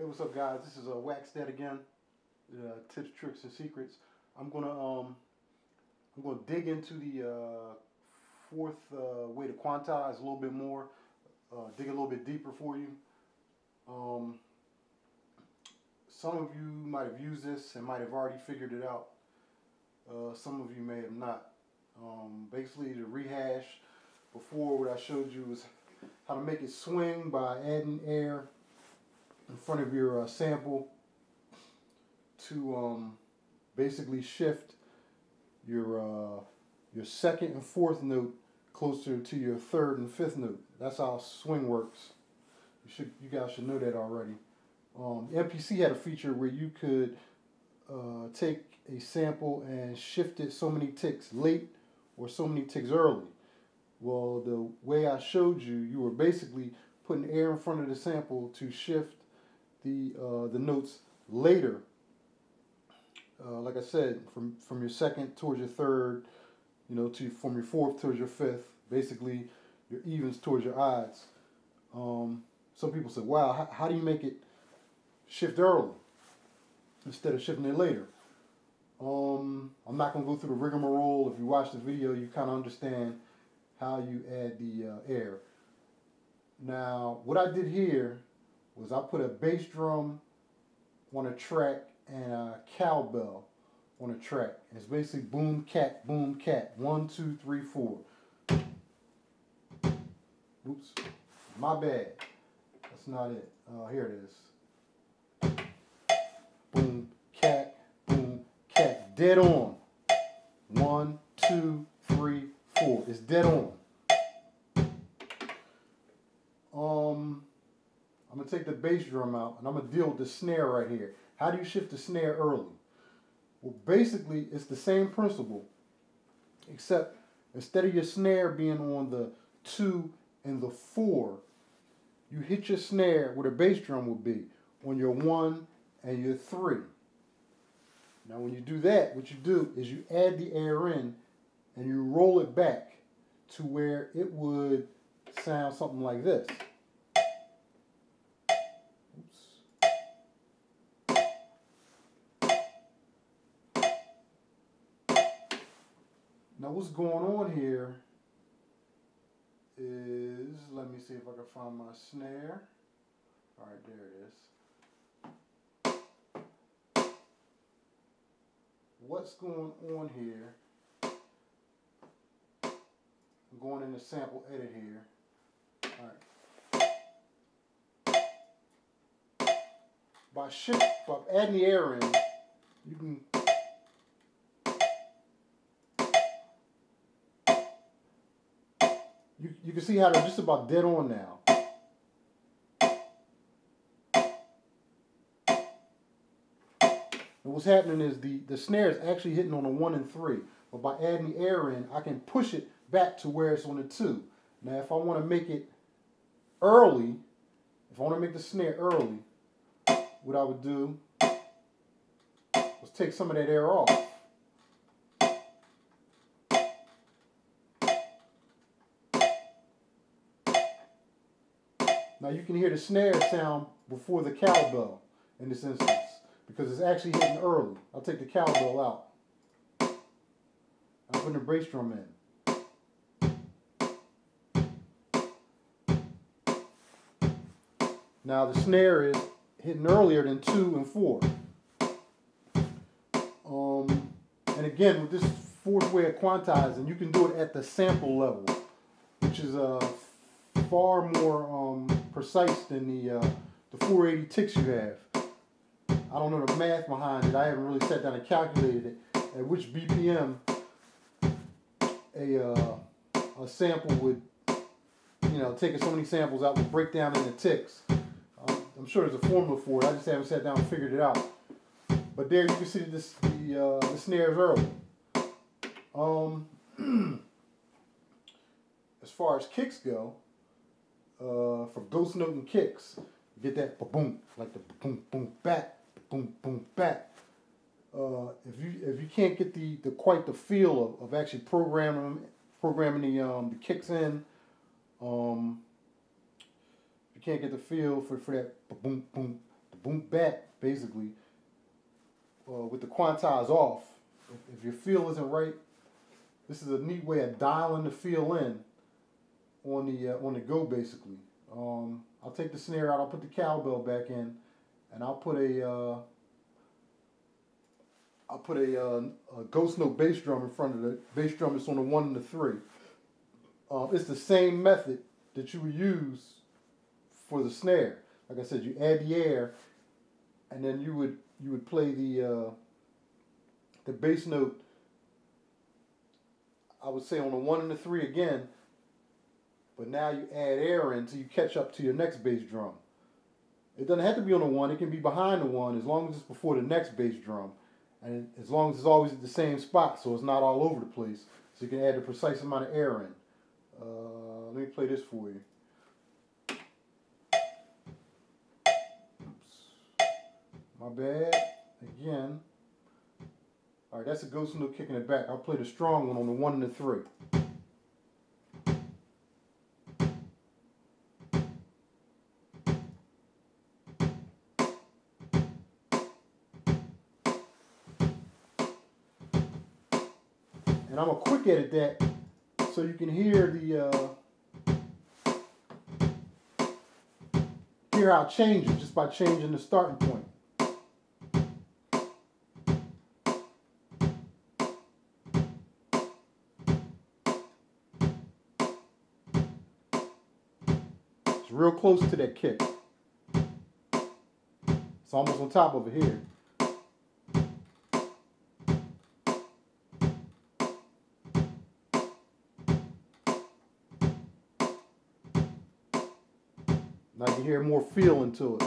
Hey, what's up, guys? This is Wax That again. Tips, tricks, and secrets. I'm gonna dig into the fourth way to quantize a little bit more. Dig a little bit deeper for you. Some of you might have used this and might have already figured it out. Some of you may have not. Basically, to rehash, before what I showed you was how to make it swing by adding air in front of your sample to basically shift your second and fourth note closer to your third and fifth note. That's how swing works. You guys should know that already. MPC had a feature where you could take a sample and shift it so many ticks late or so many ticks early. Well, the way I showed you, you were basically putting air in front of the sample to shift the notes later. Like I said, from your second towards your third, from your fourth towards your fifth, basically your evens towards your odds. Some people say, wow, how do you make it shift early instead of shifting it later? I'm not going to go through the rigmarole. If you watch the video, you kind of understand how you add the air. Now, what I did here was I put a bass drum on a track and a cowbell on a track. And it's basically boom, cat, 1, 2, 3, 4. Oops, my bad. That's not it. Here it is. Boom, cat, dead on. 1, 2, 3, 4. It's dead on. I'm going to take the bass drum out and I'm going to deal with the snare right here. How do you shift the snare early? Well, basically, it's the same principle, except instead of your snare being on the 2 and the 4, you hit your snare where the bass drum will be, on your 1 and your 3. Now, when you do that, what you do is you add the air in and you roll it back to where it would sound something like this. Now what's going on here is, let me see if I can find my snare. All right, there it is. What's going on here, I'm going in the sample edit here. All right. By adding the air in, you can You can see how they're just about dead on now. And what's happening is the snare is actually hitting on a 1 and 3. But by adding the air in, I can push it back to where it's on the 2. Now if I want to make it early, if I want to make the snare early, what I would do is take some of that air off. Now you can hear the snare sound before the cowbell in this instance because it's actually hitting early. I'll take the cowbell out. I'm putting the bass drum in. Now the snare is hitting earlier than 2 and 4. And again, with this fourth way of quantizing, you can do it at the sample level, which is far more precise than the 480 ticks you have. I don't know the math behind it. I haven't really sat down and calculated it at which BPM a sample would, taking so many samples out would break down into ticks. I'm sure there's a formula for it. I just haven't sat down and figured it out. But there you can see the snares early. As far as kicks go, for ghost note and kicks, you get that ba-boom, like the boom boom back, boom boom back. If you can't get quite the feel of actually programming the kicks in, if you can't get the feel for that ba-boom boom boom back basically with the quantize off. If your feel isn't right, this is a neat way of dialing the feel in on the go basically. I'll take the snare out, I'll put the cowbell back in, and I'll put a ghost note bass drum in front of the bass drum that's on the 1 and the 3. It's the same method that you would use for the snare. Like I said, you add the air, and then you would play the bass note, I would say on the 1 and the 3 again, but now you add air in until you catch up to your next bass drum. It doesn't have to be on the 1, it can be behind the 1 as long as it's before the next bass drum. And as long as it's always at the same spot so it's not all over the place. So you can add the precise amount of air in. Let me play this for you. Oops. My bad. Again. Alright, that's a ghost note kicking it back. I'll play the strong one on the 1 and the 3. And I'm going to quick edit that so you can hear how it changes just by changing the starting point. It's real close to that kick. It's almost on top of it here. Now you hear more feel into it.